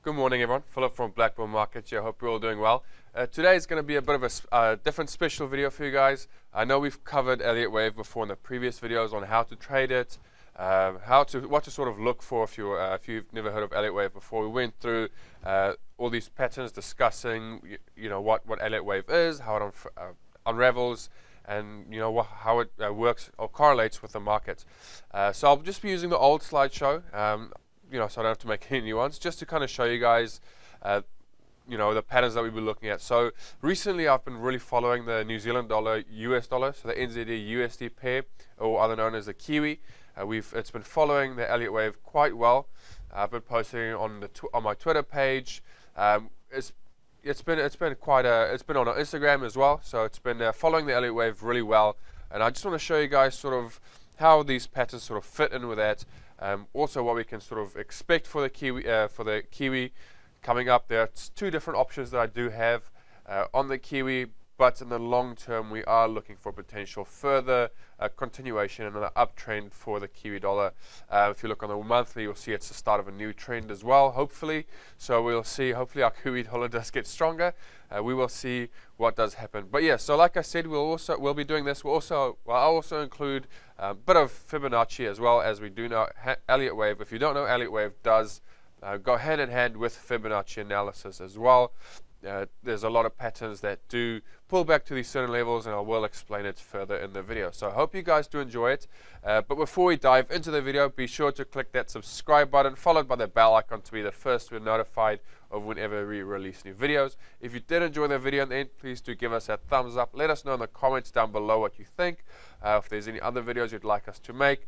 Good morning, everyone. Philip from Blackburn Markets here. Hope you're all doing well. Today is going to be a bit of a different special video for you guys. I know we've covered Elliott Wave before in the previous videos on how to trade it, what to sort of look for if you've never heard of Elliott Wave before. We went through all these patterns, discussing what Elliott Wave is, how it unravels, and how it works or correlates with the market. So I'll just be using the old slideshow. So I don't have to make any new ones, just to kind of show you guys, the patterns that we've been looking at. So recently I've been really following the New Zealand dollar, US dollar, so the NZDUSD pair, or other known as the Kiwi. It's been following the Elliott Wave quite well. I've been posting on my Twitter page. It's been on Instagram as well. So it's been following the Elliott Wave really well, and I just want to show you guys sort of how these patterns sort of fit in with that. Also, what we can sort of expect for the Kiwi coming up. There are two different options that I do have on the Kiwi, but in the long term, we are looking for potential further continuation and an uptrend for the Kiwi dollar. If you look on the monthly, you'll see it's the start of a new trend as well, hopefully. So we'll see. Hopefully, our Kiwi dollar does get stronger. We will see what does happen. But yeah, so like I said, we'll be doing this. I'll also include a bit of Fibonacci as well, as we do know Elliott Wave. If you don't know, Elliott Wave does go hand in hand with Fibonacci analysis as well. There's a lot of patterns that do pull back to these certain levels, and I will explain it further in the video. So I hope you guys do enjoy it. But before we dive into the video, be sure to click that subscribe button, followed by the bell icon, to be the first to be notified of whenever we release new videos. If you did enjoy the video in the end, please do give us a thumbs up. Let us know in the comments down below what you think. If there's any other videos you'd like us to make.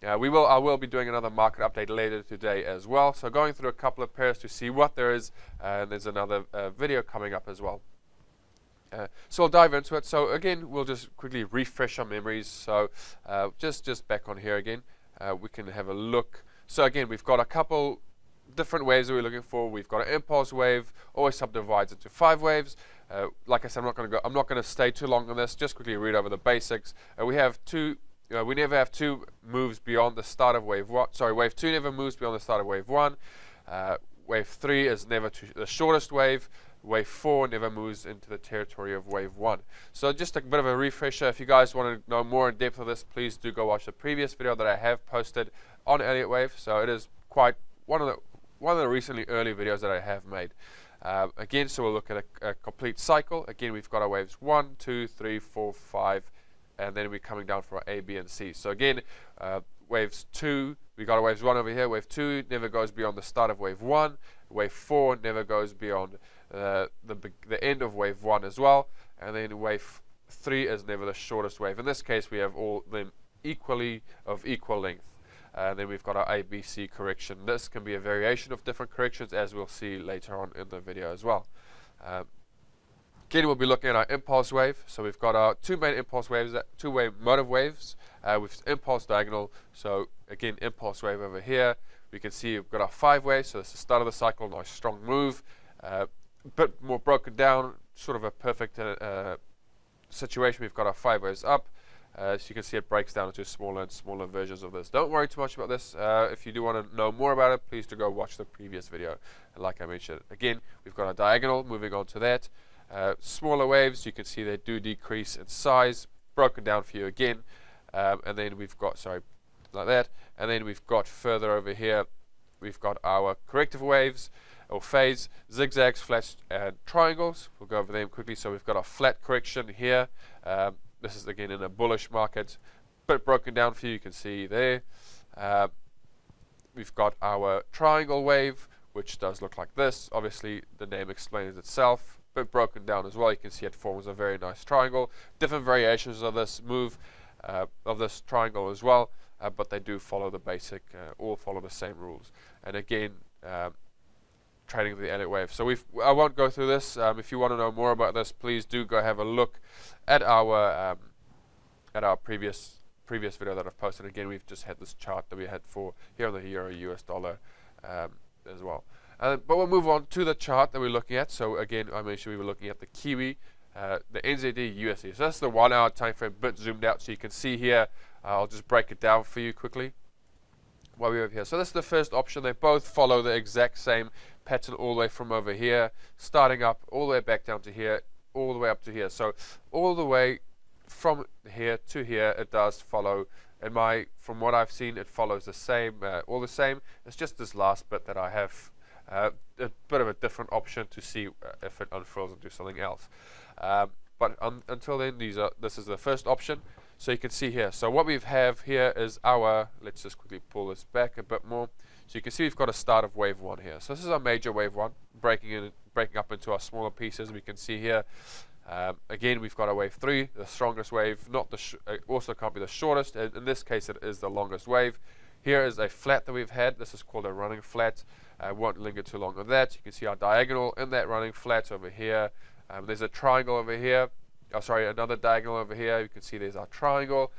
I will be doing another market update later today as well. So going through a couple of pairs to see what there is, and there's another video coming up as well. So I'll dive into it. So again, we'll just quickly refresh our memories. So just back on here again, we can have a look. So again, we've got a couple different waves that we're looking for. We've got an impulse wave, always subdivides into 5 waves. Like I said, I'm not going to stay too long on this. Just quickly read over the basics. We have two. We never have two moves beyond the start of wave 1. Sorry, wave 2 never moves beyond the start of wave 1. Wave 3 is never the shortest wave. Wave 4 never moves into the territory of wave 1. So just a bit of a refresher. If you guys want to know more in depth of this, please do go watch the previous video that I have posted on Elliott Wave. So it is quite one of the recently early videos that I have made. Again, so we'll look at a complete cycle. Again, we've got our waves 1, 2, 3, 4, 5. And then we're coming down for A, B, and C. So again, waves 2, we got a waves 1 over here. Wave 2 never goes beyond the start of wave 1. Wave 4 never goes beyond the end of wave 1 as well. And then wave 3 is never the shortest wave. In this case, we have all them of equal length. And then we've got our A, B, C correction. This can be a variation of different corrections, as we'll see later on in the video as well. Again, we'll be looking at our impulse wave. So we've got our two main impulse waves, two-way motive waves with impulse diagonal. So again, impulse wave over here. We can see we've got our 5 waves. So it's the start of the cycle, nice strong move. A bit more broken down, sort of a perfect situation. We've got our 5 waves up. So you can see it breaks down into smaller and smaller versions of this. Don't worry too much about this. If you do want to know more about it, please do go watch the previous video. And like I mentioned, again, we've got our diagonal. Moving on to that. Smaller waves, you can see they do decrease in size, broken down for you again, and then we've got, like that, and then we've got further over here, we've got our corrective waves, or phase, zigzags, flats, and triangles. We'll go over them quickly. So we've got a flat correction here. This is again in a bullish market, bit broken down for you, you can see there. We've got our triangle wave, which does look like this. Obviously, the name explains itself. Bit broken down as well. You can see it forms a very nice triangle. Different variations of this move, of this triangle as well, but they do follow the basic, all follow the same rules. And again, trading the Elliott Wave. So I won't go through this. If you want to know more about this, please do go have a look at our previous video that I've posted. Again, we've just had this chart that we had for here on the Euro US dollar as well. But we'll move on to the chart that we're looking at. So again, I mentioned we were looking at the Kiwi, the NZDUSD. So that's the 1 hour time frame, bit zoomed out, so you can see here. I'll just break it down for you quickly while we're over here. So this is the first option. They both follow the exact same pattern all the way from over here, starting up all the way back down to here, all the way up to here. So all the way from here to here, it does follow. From what I've seen, it follows the same, all the same. It's just this last bit that I have a bit of a different option to see if it unfurls and do something else. But until then, this is the first option. So you can see here. So what we have here is our, let's just quickly pull this back a bit more. So you can see we've got a start of wave 1 here. So this is our major wave 1, breaking up into our smaller pieces. We can see here, again, we've got a wave 3, the strongest wave, not the also can't be the shortest. In this case, it is the longest wave. Here is a flat that we've had. This is called a running flat. I won't linger too long on that. You can see our diagonal in that running flat over here. There's a triangle over here. Oh, sorry, another diagonal over here. You can see there's our triangle.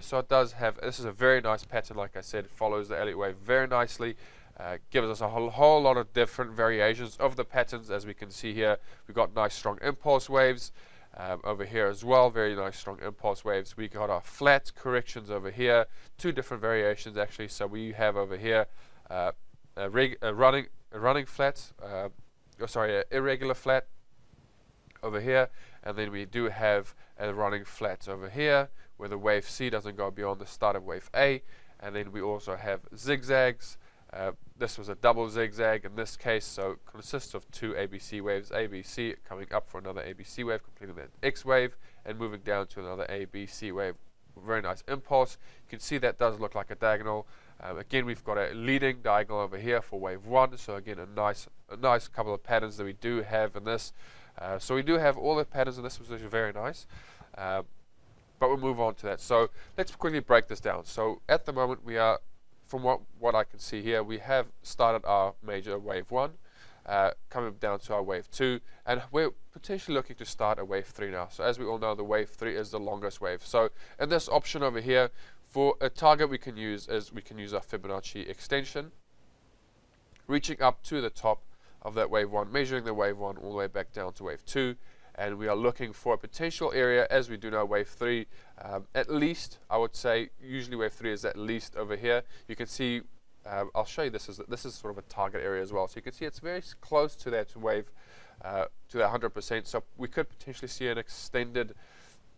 So it does have, this is a very nice pattern. Like I said, it follows the Elliott Wave very nicely. Gives us a whole lot of different variations of the patterns. As we can see here, we've got nice strong impulse waves over here as well. Very nice strong impulse waves. We got our flat corrections over here. 2 different variations actually. So we have over here a running flat, an irregular flat over here, and then we do have a running flat over here where the wave C doesn't go beyond the start of wave A, and then we also have zigzags. This was a double zigzag in this case, so it consists of 2 ABC waves, ABC coming up for another ABC wave, completing that X wave, and moving down to another ABC wave. Very nice impulse. You can see that does look like a diagonal. Again, we've got a leading diagonal over here for wave 1, so again, a nice couple of patterns that we do have in this. So we do have all the patterns in this, which is very nice. But we'll move on to that. So let's quickly break this down. So at the moment, we are, from what I can see here, we have started our major wave 1, coming down to our wave 2, and we're potentially looking to start a wave 3 now. So as we all know, the wave 3 is the longest wave. So in this option over here, for a target we can use our Fibonacci extension, reaching up to the top of that wave 1, measuring the wave 1 all the way back down to wave 2, and we are looking for a potential area. As we do know, wave 3, at least, I would say, usually wave 3 is at least over here. You can see, I'll show you this is sort of a target area as well. So you can see it's very close to that wave, to that 100%. So we could potentially see an extended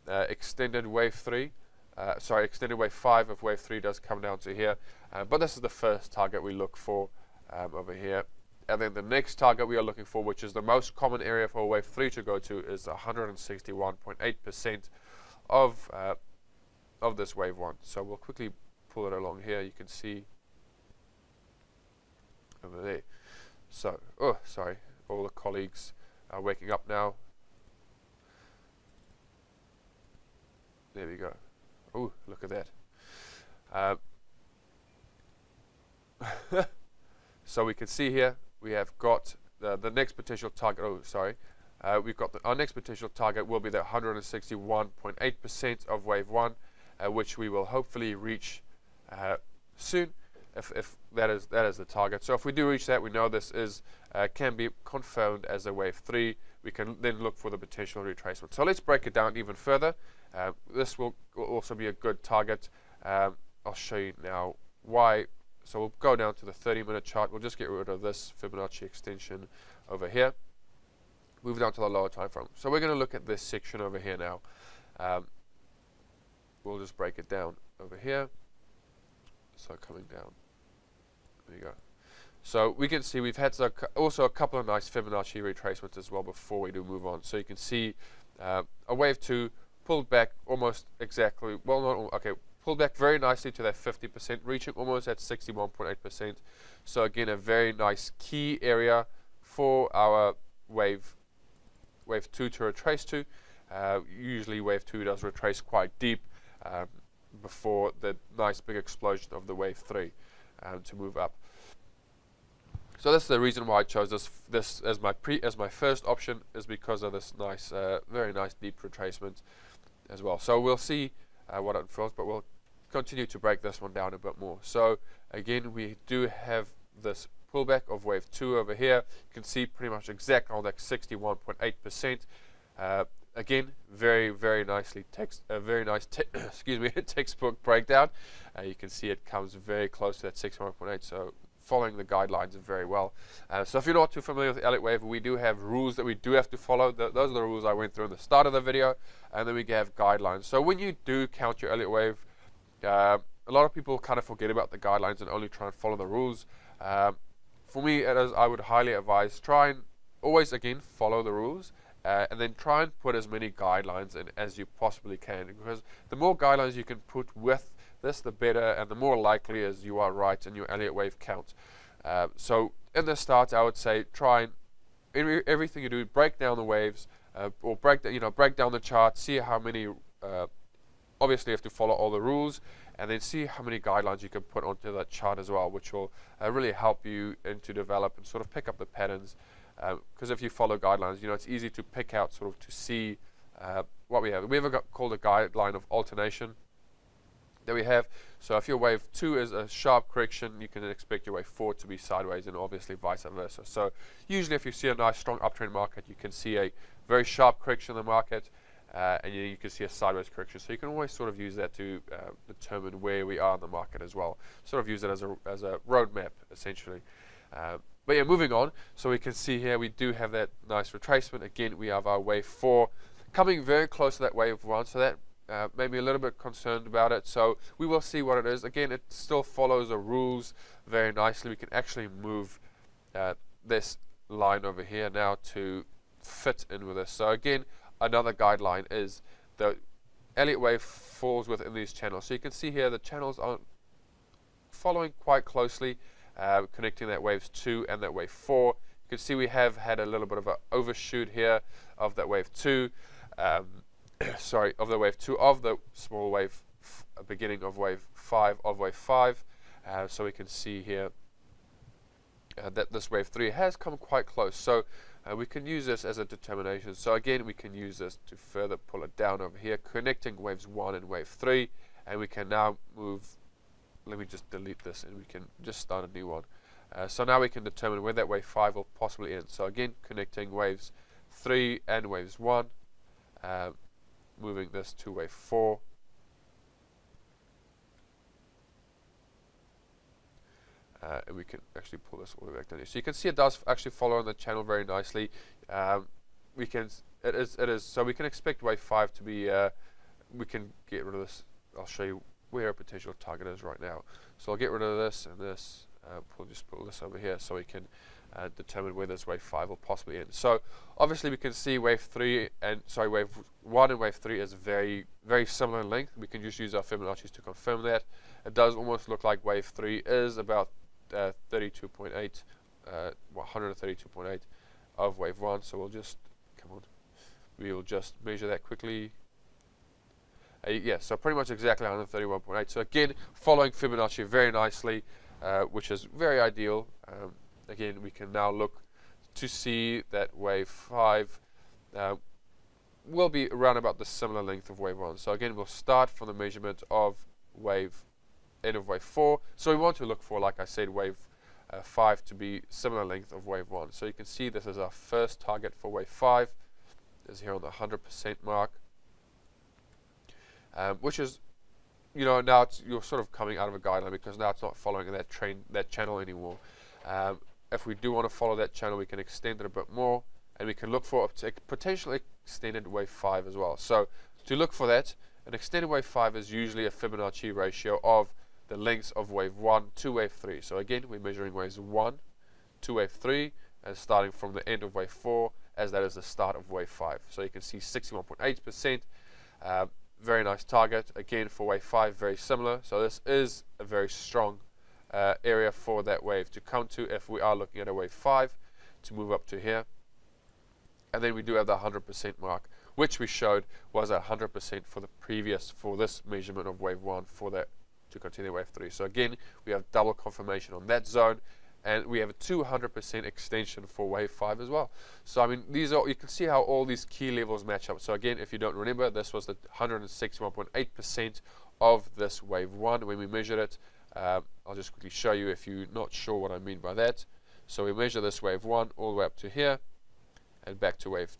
wave 3. Extended wave 5 if wave 3 does come down to here. But this is the first target we look for over here. And then the next target we are looking for, which is the most common area for wave 3 to go to, is 161.8% of this wave 1. So we'll quickly pull it along here. You can see over there. So, oh, sorry, all the colleagues are waking up now. There we go. Oh, look at that. So we can see here we have got the next potential target. Oh, sorry. We've got our next potential target will be the 161.8% of wave 1, which we will hopefully reach soon, if that is the target. So if we do reach that, we know this is can be confirmed as a wave 3. We can then look for the potential retracement. So let's break it down even further. This will also be a good target. I'll show you now why. So we'll go down to the 30-minute chart. We'll just get rid of this Fibonacci extension over here. Move down to the lower time frame. So we're going to look at this section over here now. We'll just break it down over here. So coming down. There you go. So we can see we've had also a couple of nice Fibonacci retracements as well before we do move on. So you can see a wave 2 pulled back almost exactly, well, not, okay, pulled back very nicely to that 50%, reaching almost at 61.8%. So again, a very nice key area for our wave 2 to retrace to. Usually wave 2 does retrace quite deep before the nice big explosion of the wave 3 to move up. So that's the reason why I chose this as my first option, is because of this nice, very nice deep retracement as well. So we'll see what it unfolds, but we'll continue to break this one down a bit more. So again, we do have this pullback of wave 2 over here. You can see pretty much exactly on that 61.8%. Again, very nicely very nice excuse me, textbook breakdown. You can see it comes very close to that 61.8. So following the guidelines very well. So if you're not too familiar with Elliott Wave, we do have rules that we do have to follow. Those are the rules I went through in the start of the video, and then we have guidelines. So when you do count your Elliott Wave, a lot of people kind of forget about the guidelines and only try and follow the rules. For me, I would highly advise try and always again follow the rules, and then try and put as many guidelines in as you possibly can, because the more guidelines you can put with this, the better, and the more likely is you are right in your Elliott Wave count. So in the start, I would say try and everything you do, break down the waves, or break down the chart, see how many. Obviously, you have to follow all the rules, and then see how many guidelines you can put onto that chart as well, which will really help you to develop and sort of pick up the patterns. Because if you follow guidelines, it's easy to pick out, sort of to see what we have. We have called a guideline of alternation that we have. So if your wave 2 is a sharp correction, you can expect your wave 4 to be sideways, and obviously vice versa. So usually if you see a nice strong uptrend market, you can see a very sharp correction in the market, and you can see a sideways correction. So you can always sort of use that to determine where we are in the market as well. Sort of use it as a roadmap, essentially. But yeah, moving on. So we can see here we do have that nice retracement. Again, we have our wave 4 coming very close to that wave 1. So that made me a little bit concerned about it. So we will see what it is. Again, it still follows the rules very nicely. We can actually move this line over here now to fit in with this. So again, another guideline is the Elliott Wave falls within these channels. So you can see here the channels are following quite closely, connecting that waves 2 and that wave 4. You can see we have had a little bit of an overshoot here of that wave 2, sorry, of the wave 2 of the small wave, beginning of wave 5 of wave 5. So we can see here that this wave 3 has come quite close. So we can use this as a determination. So again, we can use this to further pull it down over here, connecting waves 1 and wave 3, and we can now move. Let me just delete this, and we can just start a new one. So now we can determine where that wave 5 will possibly end. So again, connecting waves 3 and waves 1, moving this to wave 4. And we can actually pull this all the way back down here. So you can see it does actually follow on the channel very nicely. It is. So we can expect wave 5 to be. We can get rid of this. I'll show you where a potential target is right now. So I'll get rid of this and this. Just pull this over here so we can determine where this wave 5 will possibly end. So obviously we can see wave 1 and wave 3 is very, very similar in length. We can just use our Fibonacci's to confirm that. It does almost look like wave 3 is about 32.8, 132.8 of wave 1. So we'll just we will just measure that quickly. Yeah, so pretty much exactly 131.8. So again, following Fibonacci very nicely, which is very ideal. Again, we can now look to see that wave 5 will be around about the similar length of wave 1. So again, we'll start from the measurement of end of wave 4. So we want to look for, like I said, wave 5 to be similar length of wave 1. So you can see this is our first target for wave 5. Is here on the 100% mark. Which is, now you're sort of coming out of a guideline, because now it's not following that channel anymore. If we do want to follow that channel, we can extend it a bit more, and we can look for a potentially extended wave 5 as well. So to look for that, an extended wave 5 is usually a Fibonacci ratio of the lengths of wave 1 to wave 3. So again, we're measuring waves 1 to wave 3, and starting from the end of wave 4, as that is the start of wave 5. So you can see 61.8%. Very nice target. Again, for wave 5, very similar. So this is a very strong area for that wave to come to if we are looking at a wave 5 to move up to here. And then we do have the 100% mark, which we showed was at 100% for this measurement of wave 1 for that to continue wave 3. So again, we have double confirmation on that zone, and we have a 200% extension for wave 5 as well. So I mean, you can see how all these key levels match up. So again, if you don't remember, this was the 161.8% of this wave 1 when we measured it. I'll just quickly show you if you're not sure what I mean by that. So we measure this wave 1 all the way up to here and back to wave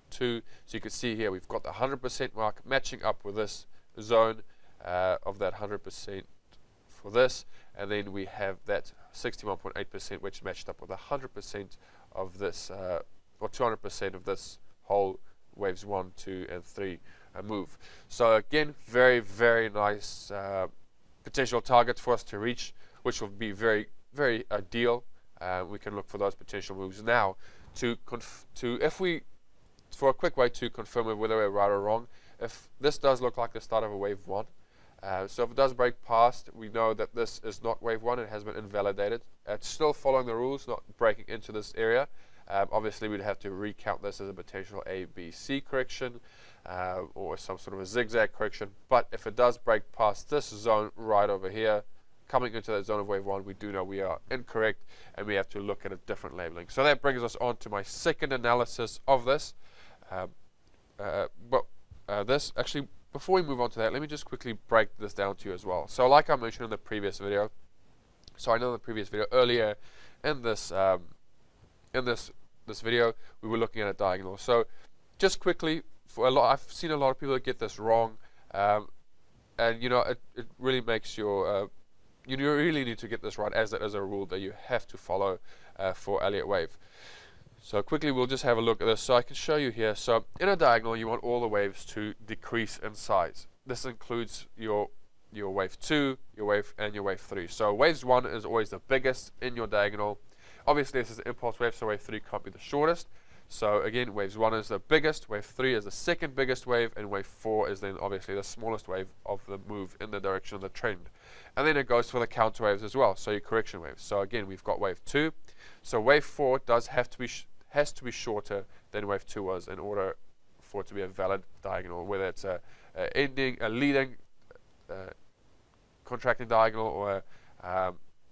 2. So you can see here we've got the 100% mark matching up with this zone of that 100% for this, and then we have that 61.8%, which matched up with 100% of this, or 200% of this whole waves 1, 2, and 3 move. So again, very, very nice potential targets for us to reach, which will be very, very ideal. We can look for those potential moves now for a quick way to confirm whether we're right or wrong. If this does look like the start of a wave 1, so if it does break past, we know that this is not wave 1, it has been invalidated. It's still following the rules, not breaking into this area. Obviously, we'd have to recount this as a potential ABC correction or some sort of a zigzag correction. But if it does break past this zone right over here, coming into that zone of wave 1, we do know we are incorrect and we have to look at a different labeling. So that brings us on to my second analysis of this. Actually, before we move on to that, let me just quickly break this down to you as well. So like I mentioned in the previous video, earlier in this video, we were looking at a diagonal. So just quickly, I've seen a lot of people get this wrong, and you know, it really makes your you really need to get this right, as that is a rule that you have to follow for Elliott Wave. So quickly, we'll just have a look at this. So I can show you here. So in a diagonal, you want all the waves to decrease in size. This includes your wave 2, your wave, and your wave 3. So waves 1 is always the biggest in your diagonal. Obviously, this is an impulse wave, so wave 3 can't be the shortest. So again, waves 1 is the biggest, wave 3 is the second biggest wave, and wave 4 is then obviously the smallest wave of the move in the direction of the trend. And then it goes for the counter waves as well, so your correction waves. So again, we've got wave 2. So wave 4 has to be shorter than wave 2 was in order for it to be a valid diagonal, whether it's a leading contracting diagonal or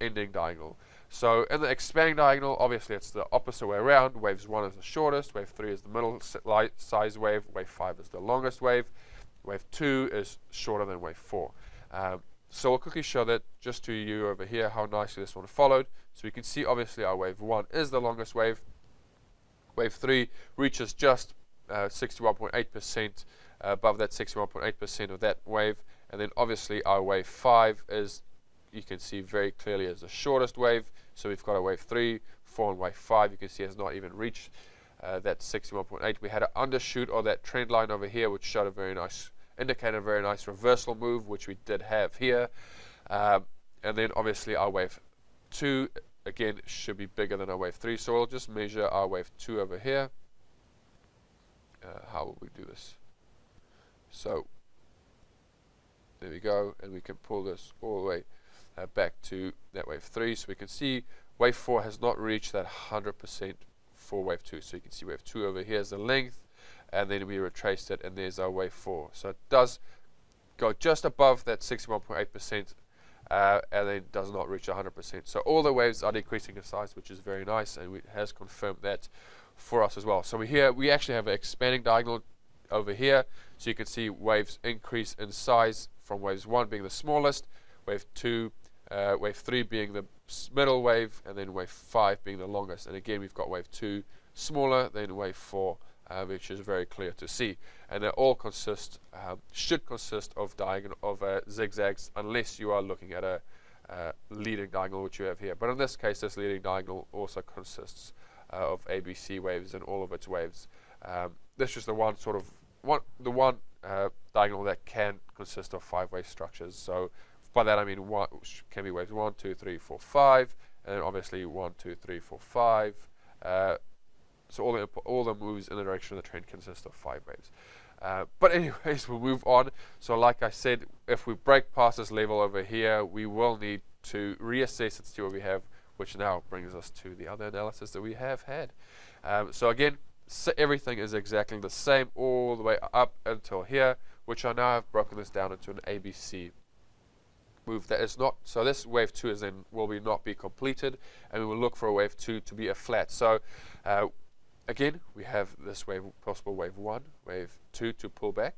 ending diagonal. So in the expanding diagonal, obviously it's the opposite way around. Waves 1 is the shortest, wave 3 is the middle size wave, wave 5 is the longest wave, wave 2 is shorter than wave 4. So we'll quickly show that just to you over here how nicely this one followed. So we can see obviously our wave 1 is the longest wave. Wave 3 reaches just 61.8% above that 61.8% of that wave, and then obviously our wave 5 is, you can see very clearly, is the shortest wave. So we've got a wave 3, 4, and wave 5. You can see has not even reached that 61.8. We had an undershoot of that trend line over here, which showed a very nice, indicated a very nice reversal move, which we did have here. And then obviously our wave 2 again should be bigger than our wave 3. So we'll just measure our wave 2 over here. How will we do this? So there we go, and we can pull this all the way back to that wave 3. So we can see wave 4 has not reached that 100% for wave 2. So you can see wave 2 over here is the length, and then we retraced it, and there's our wave 4. So it does go just above that 61.8%, and then does not reach 100%. So all the waves are decreasing in size, which is very nice, and it has confirmed that for us as well. So we actually have an expanding diagonal over here. So you can see waves increase in size from waves 1 being the smallest, wave 2, wave 3 being the middle wave, and then wave 5 being the longest. And again, we've got wave 2 smaller than wave 4, which is very clear to see. And they all should consist of zigzags, unless you are looking at a leading diagonal, which you have here. But in this case, this leading diagonal also consists of ABC waves and all of its waves. This is the one diagonal that can consist of 5-wave structures. So by that I mean can be waves 1, 2, 3, 4, 5, and then obviously 1, 2, 3, 4, 5. So all the moves in the direction of the trend consist of 5 waves. But anyways, we'll move on. So like I said, if we break past this level over here, we will need to reassess and see what we have, which now brings us to the other analysis that we have had. So again, everything is exactly the same all the way up until here, which I now have broken this down into an ABC move that is not. So this wave 2 is then will not be completed, and we will look for a wave 2 to be a flat. So again, we have this wave, possible wave 1, wave 2 to pull back,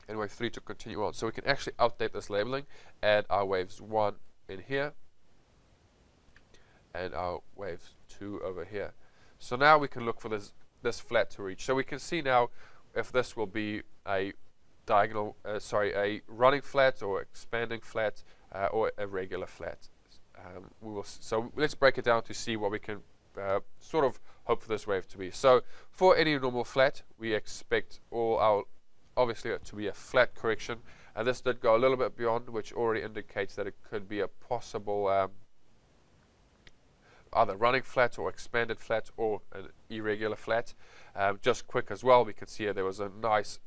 and wave 3 to continue on. So we can actually update this labeling, add our waves 1 in here, and our wave 2 over here. So now we can look for this flat to reach. So we can see now if this will be a diagonal, a running flat or expanding flat or a regular flat. So let's break it down to see what we can sort of hope for this wave to be. So for any normal flat, we expect obviously to be a flat correction, and this did go a little bit beyond, which already indicates that it could be a possible either running flat or expanded flat or an irregular flat. Just quick as well, we can see here there was a nice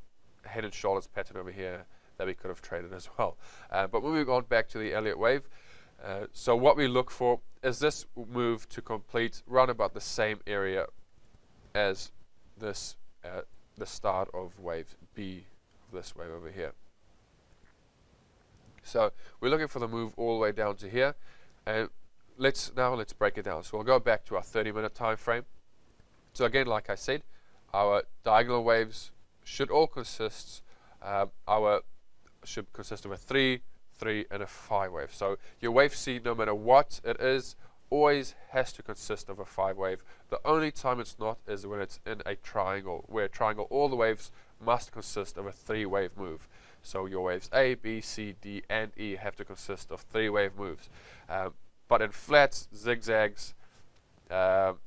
head and shoulders pattern over here that we could have traded as well. But moving on back to the Elliott Wave, so what we look for is this move to complete round about the same area as this, the start of wave B, this wave over here. So we're looking for the move all the way down to here, and let's break it down. So we'll go back to our 30-minute time frame. So again, like I said, our diagonal waves should all consist of a 3, 3, and a 5 wave. So your wave C, no matter what it is, always has to consist of a 5 wave. The only time it's not is when it's in a triangle, where a triangle, all the waves must consist of a 3 wave move. So your waves A, B, C, D, and E have to consist of 3 wave moves. But in flats, zigzags, and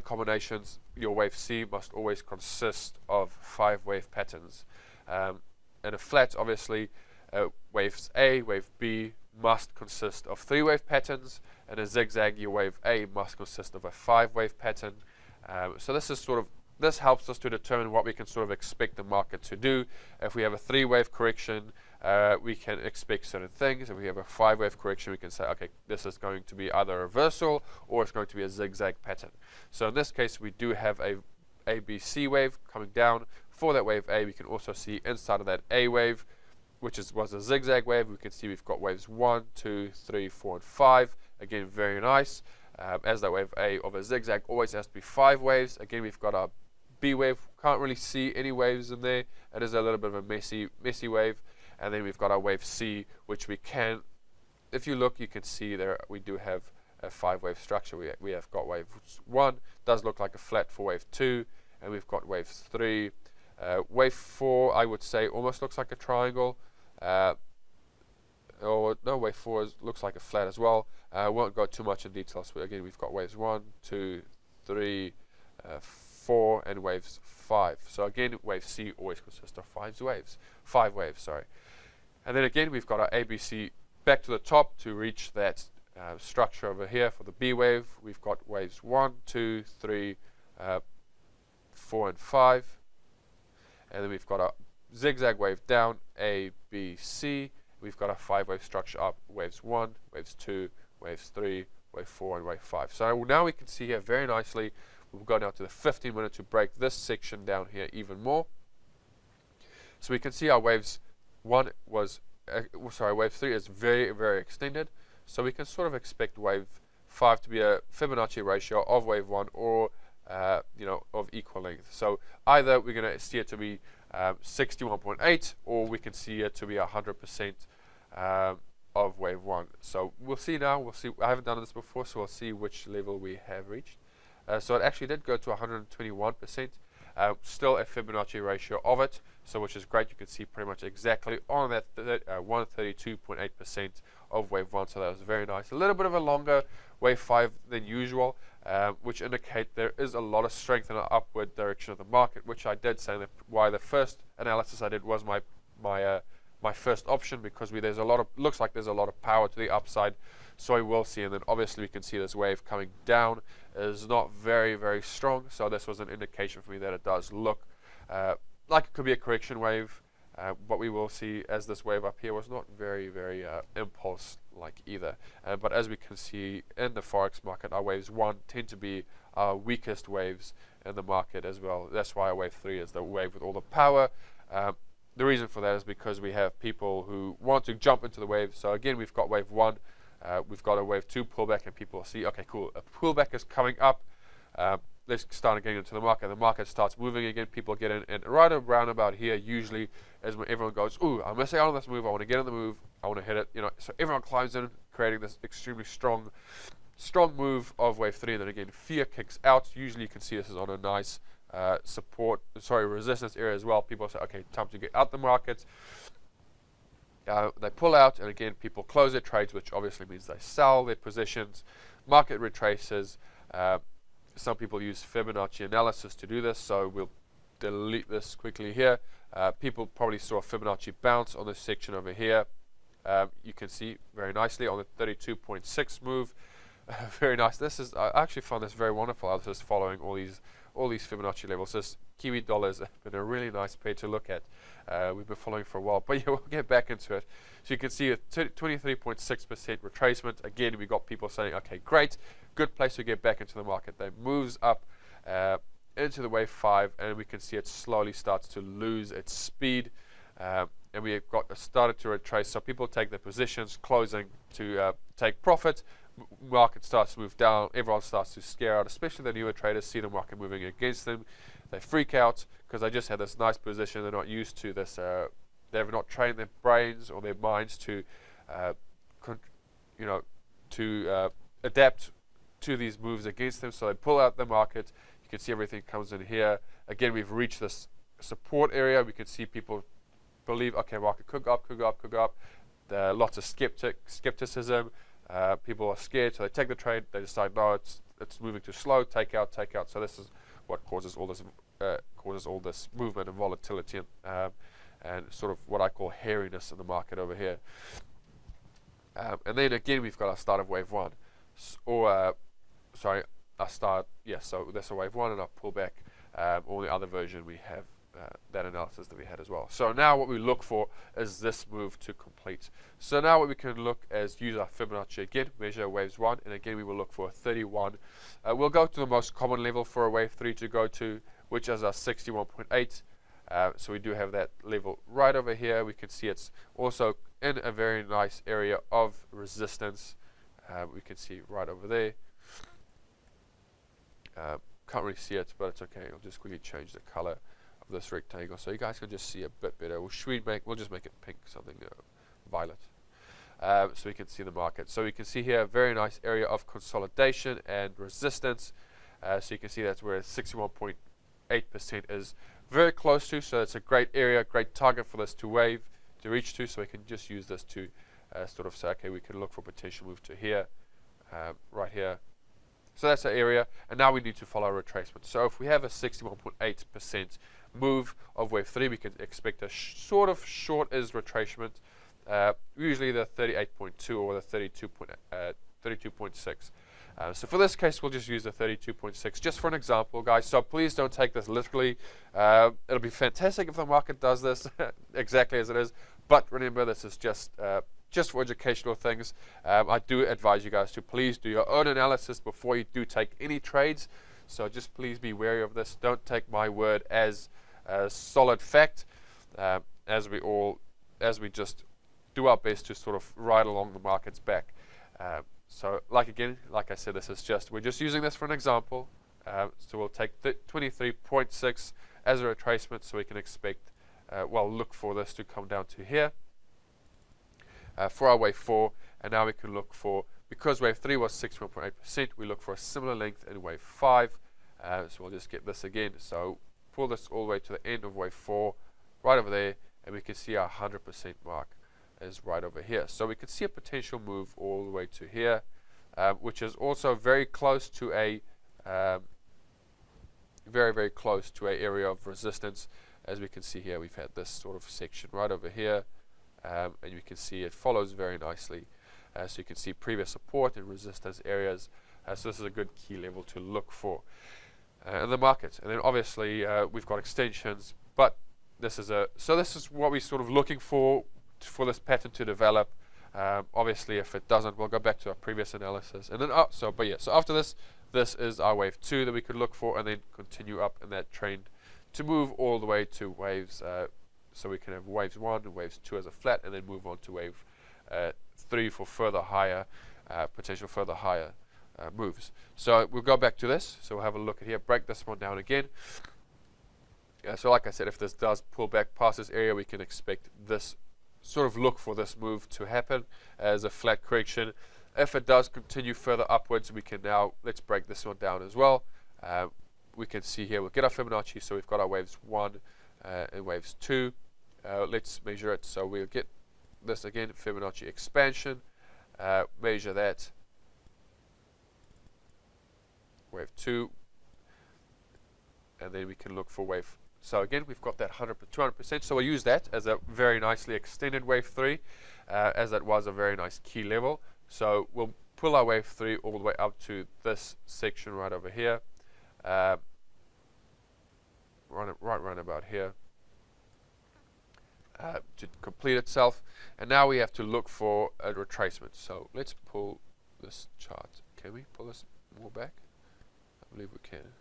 combinations, your wave C must always consist of 5 wave patterns. In a flat, obviously, waves A, wave B must consist of 3 wave patterns, and a zigzag, your wave A must consist of a 5 wave pattern. So this helps us to determine what we can sort of expect the market to do. If we have a 3 wave correction, we can expect certain things. If we have a 5 wave correction, we can say, okay, this is going to be either a reversal or it's going to be a zigzag pattern. So in this case, we do have a ABC wave coming down. For that wave A, we can also see inside of that A wave, which was a zigzag wave, we can see we've got waves 1, 2, 3, 4, and 5. Again, very nice. As that wave A of a zigzag always has to be 5 waves. Again, we've got our B wave. Can't really see any waves in there. It is a little bit of a messy wave. And then we've got our wave C, which we can, if you look, you can see there we do have a 5 wave structure. We have got wave 1, does look like a flat for wave 2, and we've got wave 3. Wave 4, I would say, almost looks like a triangle. Or no, wave 4 looks like a flat as well. Won't go too much in detail. So again, we've got waves 1, 2, 3, 4, and waves 5. So again, wave C always consists of 5 waves, sorry. And then again, we've got our ABC back to the top to reach that structure over here for the B wave. We've got waves 1, 2, 3, 4, and 5. And then we've got a zigzag wave down, A, B, C. We've got a 5 wave structure up, waves 1, waves 2, waves 3, wave 4, and wave 5. So now we can see here very nicely, we'll go now to the 15 minute to break this section down here even more. So we can see our waves 1 was, wave 3 is very, very extended. So we can sort of expect wave 5 to be a Fibonacci ratio of wave 1 or of equal length. So either we're going to see it to be 61.8 or we can see it to be 100% of wave 1. So we'll see now. We'll see. I haven't done this before, so we'll see which level we have reached. So it actually did go to 121%. Still a Fibonacci ratio of it, so which is great. You can see pretty much exactly on that 132.8% of wave 1. So that was very nice. A little bit of a longer wave 5 than usual, which indicate there is a lot of strength in the upward direction of the market, which I did say that why the first analysis I did was my first option, because looks like there's a lot of power to the upside. So we will see, and then obviously we can see this wave coming down is not very, very strong. So this was an indication for me that it does look like it could be a correction wave. What we will see as this wave up here was not very, very impulse-like either. But as we can see in the Forex market, our waves 1 tend to be our weakest waves in the market as well. That's why our wave 3 is the wave with all the power. The reason for that is because we have people who want to jump into the wave. So again, we've got wave 1, we've got a wave 2 pullback, and people see, okay, cool, a pullback is coming up. Let's start getting into the market. The market starts moving again. People get in, and right around about here usually is when everyone goes, ooh, I'm missing out on this move. I want to get in the move. I want to hit it. So everyone climbs in, creating this extremely strong move of wave 3. And then again, fear kicks out. Usually you can see this is on a nice resistance area as well. People say, okay, time to get out the market. They pull out, and again, people close their trades, which obviously means they sell their positions. Market retraces. Some people use Fibonacci analysis to do this, so we'll delete this quickly here. People probably saw a Fibonacci bounce on this section over here. You can see very nicely on the 32.6 move. Very nice. I actually found this very wonderful. I was just following all these Fibonacci levels. This Kiwi dollars have been a really nice pair to look at. We've been following for a while, but yeah, we'll get back into it. So you can see a 23.6% retracement. Again, we got people saying, okay, great, good place to get back into the market. They moves up into the wave 5, and we can see it slowly starts to lose its speed. And we have got started to retrace. So people take their positions, closing to take profit. Market starts to move down. Everyone starts to scare out, especially the newer traders see the market moving against them. They freak out because they just had this nice position. They're not used to this. They've not trained their brains or their minds to, adapt to these moves against them. So they pull out the market. You can see everything comes in here. Again, we've reached this support area. We can see people believe, okay, market could go up, could go up, could go up. There are lots of skepticism. People are scared, so they take the trade. They decide, no, it's moving too slow. Take out, take out. So this is what causes all this movement and volatility and sort of what I call hairiness in the market over here. And then again, we've got our start of wave 1, so that's a wave 1, and I'll pull back. Or the other version, we have that analysis that we had as well. So now what we look for is this move to complete. So now what we can look is use our Fibonacci again, measure waves 1, and again we will look for a 31. We'll go to the most common level for a wave 3 to go to, which is our 61.8. So we do have that level right over here. We can see it's also in a very nice area of resistance. We can see right over there. Can't really see it, but it's okay. I'll just quickly change the color of this rectangle so you guys can just see a bit better. We'll just make it pink, something violet, so we can see the market. So we can see here a very nice area of consolidation and resistance. So you can see that's where 61.8% is very close to. So it's a great area, great target for this to reach to. So we can just use this to sort of say, okay, we can look for potential move to here, right here. So that's the area, and now we need to follow retracement. So if we have a 61.8% move of wave 3, we can expect a sort of short is retracement, usually the 38.2 or the 32.6. So for this case, we'll just use the 32.6 just for an example, guys. So please don't take this literally. It'll be fantastic if the market does this exactly as it is, but remember, this is just for educational things. I do advise you guys to please do your own analysis before you do take any trades. So just please be wary of this. Don't take my word as a solid fact, as we just do our best to sort of ride along the market's back. So like I said, we're just using this for an example. So we'll take 23.6 as a retracement, so we can expect, look for this to come down to here. For our wave 4, and now we can look for, because wave 3 was 61.8%, we look for a similar length in wave 5. So we'll just get this again. So pull this all the way to the end of wave 4, right over there, and we can see our 100% mark is right over here. So we can see a potential move all the way to here, which is also very close to a very close to an area of resistance. As we can see here, we've had this sort of section right over here. And you can see it follows very nicely. So you can see previous support and resistance areas. So this is a good key level to look for in the market. And then obviously we've got extensions, but this is what we're sort of looking for this pattern to develop. Obviously, if it doesn't, we'll go back to our previous analysis. And then so after this is our wave 2 that we could look for, and then continue up in that trend to move all the way to waves. So we can have waves 1 and waves 2 as a flat, and then move on to wave 3 for further higher, potential further higher moves. So we'll go back to this. So we'll have a look at here, break this one down again. So like I said, if this does pull back past this area, we can expect this, sort of look for this move to happen as a flat correction. If it does continue further upwards, we can now, let's break this one down as well. We can see here, we'll get our Fibonacci, so we've got our waves 1 and waves 2. Let's measure it. So we'll get this again, Fibonacci expansion, measure that, wave 2, and then we can look for wave. So again, we've got that 200%, so we'll use that as a very nicely extended wave 3, as that was a very nice key level. So we'll pull our wave 3 all the way up to this section right over here, right about here, to complete itself. And now we have to look for a retracement. So let's pull this chart. Can we pull this more back? I believe we can.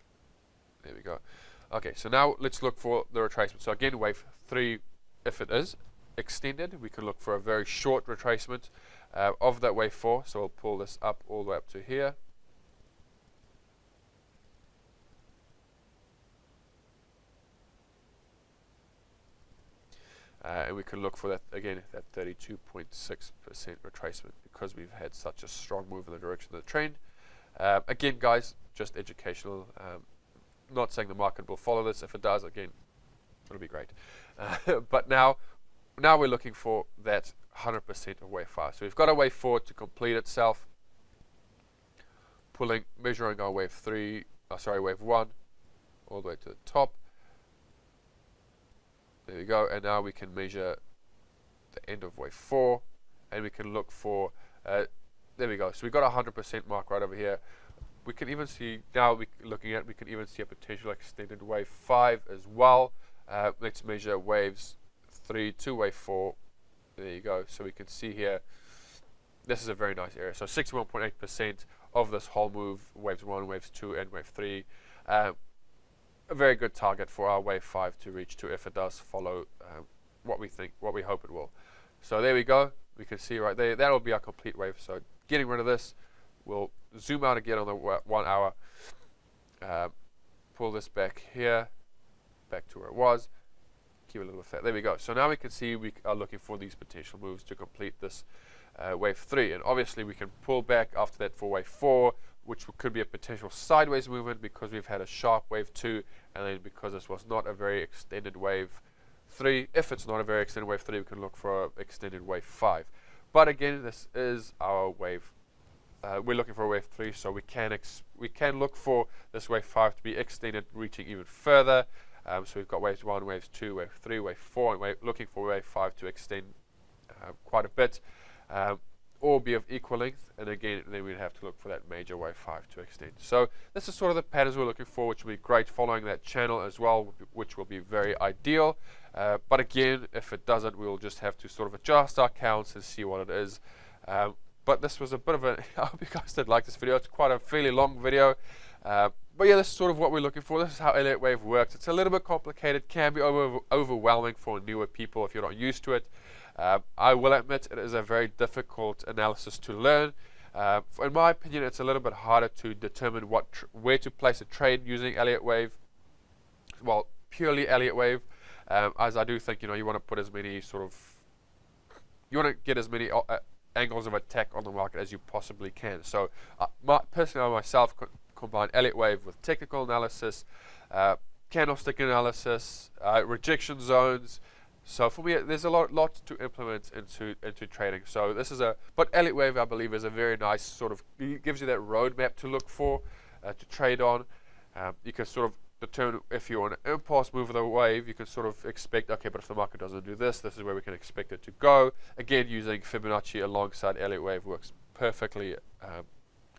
There we go. Okay, so now let's look for the retracement. So again, wave 3, if it is extended, we can look for a very short retracement of that wave 4. So we'll pull this up all the way up to here. And we can look for that, again, that 32.6% retracement, because we've had such a strong move in the direction of the trend. Again, guys, just educational. Not saying the market will follow this. If it does, again, it'll be great. But now we're looking for that 100% of wave 5. So we've got a wave 4 to complete itself. Measuring our wave 1 all the way to the top. There we go. And now we can measure the end of wave 4, and we can look for. There we go. So we've got a 100% mark right over here. We can even see now. We can even see a potential extended wave 5 as well. Let's measure waves 3 to wave 4. There you go. So we can see here. This is a very nice area. So 61.8% of this whole move, waves 1, waves 2, and wave 3. A very good target for our wave 5 to reach to if it does follow what we hope it will. So there we go. We can see right there. That will be our complete wave. So getting rid of this, we'll zoom out again on the 1 hour. Pull this back here, back to where it was. Keep a little bit flat. There we go. So now we can see we are looking for these potential moves to complete this wave 3. And obviously we can pull back after that for wave 4, which could be a potential sideways movement because we've had a sharp wave 2, and then because this was not a very extended wave 3. If it's not a very extended wave 3, we can look for an extended wave 5. But again, this is our wave. We're looking for a wave 3, so we can look for this wave 5 to be extended, reaching even further. So we've got waves 1, waves 2, wave 3, wave 4, and looking for wave 5 to extend quite a bit, or be of equal length. And again, then we'd have to look for that major wave 5 to extend. So this is sort of the patterns we're looking for, which will be great following that channel as well, which will be very ideal. But again, if it doesn't, we'll just have to sort of adjust our counts and see what it is. But this was a bit of a, I hope you guys did like this video. It's quite a fairly long video. But yeah, this is sort of what we're looking for. This is how Elliott Wave works. It's a little bit complicated, can be overwhelming for newer people if you're not used to it. I will admit it is a very difficult analysis to learn. In my opinion, it's a little bit harder to determine where to place a trade using Elliott Wave. Well, purely Elliott Wave, as I do think, you want to put as many you want to get as many angles of attack on the market as you possibly can. So personally, I myself combine Elliott Wave with technical analysis, candlestick analysis, rejection zones. So for me, there's a lot to implement into trading. So this is but Elliott Wave, I believe, is a very nice it gives you that roadmap to look for, to trade on. You can sort of determine if you're on an impulse move of the wave, you can sort of expect, okay, but if the market doesn't do this is where we can expect it to go. Again, using Fibonacci alongside Elliott Wave works perfectly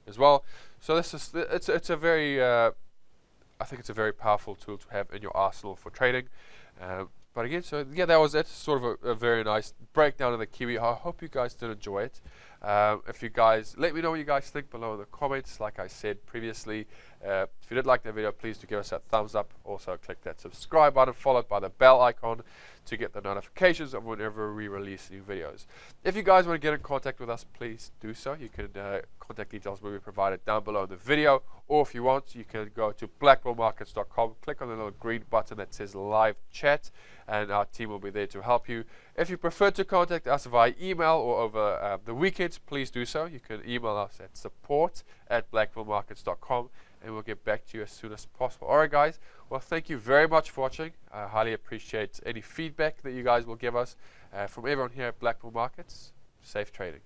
as well. So this is it's a very I think it's a very powerful tool to have in your arsenal for trading. But again, so yeah, that was it. Sort of a very nice breakdown of the Kiwi. I hope you guys did enjoy it. If you guys, let me know what you guys think below in the comments. Like I said previously, if you did like the video, please do give us that thumbs up. Also, click that subscribe button followed by the bell icon to get the notifications of whenever we release new videos. If you guys want to get in contact with us, please do so. You can contact details will be provided down below in the video, or if you want, you can go to blackbullmarkets.com, click on the little green button that says live chat, and our team will be there to help you. If you prefer to contact us via email or over the weekends, please do so. You can email us at support@blackbullmarkets.com, and we'll get back to you as soon as possible. Alright guys, well thank you very much for watching. I highly appreciate any feedback that you guys will give us. From everyone here at Blackpool Markets, safe trading.